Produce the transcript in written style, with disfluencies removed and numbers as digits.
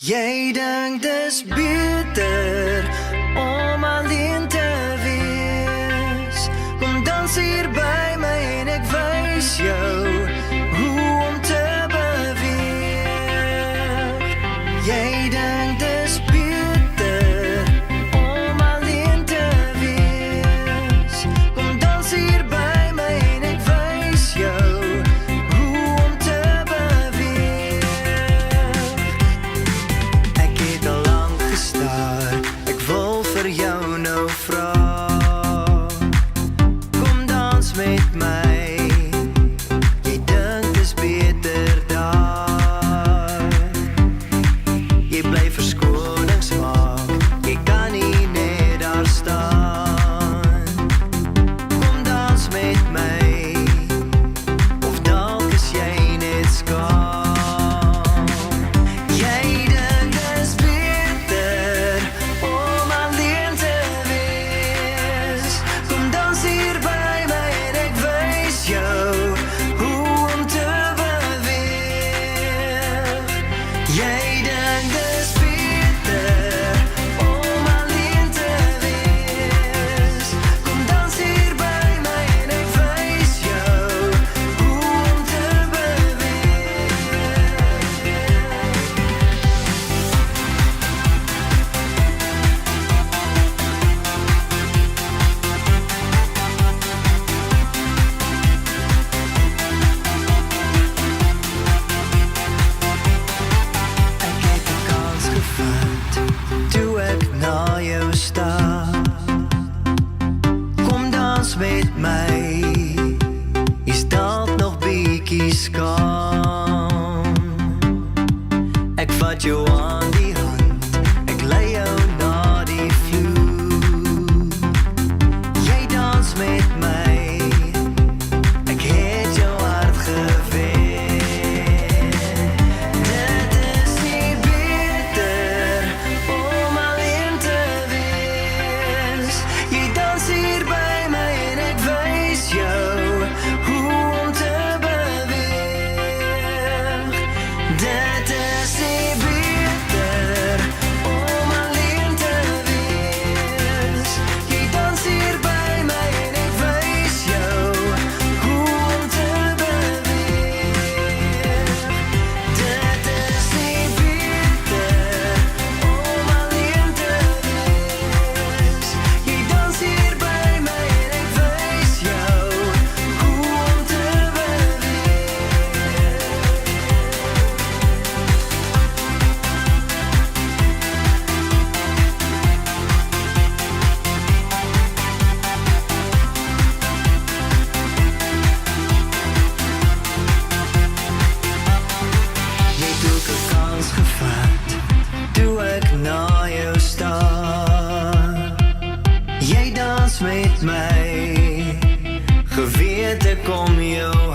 Jy dink dis beter om alleen te wees. Kom dans hier by my en ek wys jou hoe om te beweeg. Jy dink dis beter om alleen te wees. Kom dans hier by my en ek wys jou hoe om te beweeg. Ek het al lank gestaar, ek wil vir jou nou vra. Kom dans met my, jy dink dis beter daar. Jy bly verskonings maak, jy kan nie net daar staan. Kom dans met my, of dalk is jy net skaam. Jy dink dis beter om alleen te wees. Kom dans hier by my en ek wys jou hoe om te beweeg. Jy dink dis beter om alleen te wees. Kom dans hier by my en ek wys jou hoe om te beweeg. Ek het 'n kans gevat toe ek na jou stap. Kom dans met my, is dalk nog bietjie skaam. Ek vat jou aan die hand, ek lei jou na die vloer. Jy dans met my, ek het jou hart gewen. Dit is nie beter om alleen te wees. Jy dans hier by my en ek wys jou hoe om te beweeg. Dit is nie beter om alleen te wees. Jy dans hier by my en ek wys jou hoe om te beweeg. Dit is nie beter om alleen te wees. Jy dans hier by my en ek wys jou hoe om te beweeg. Jy het ook 'n kans gevat toe ek na jou stap. Jy dans met my, geweet ek kom jou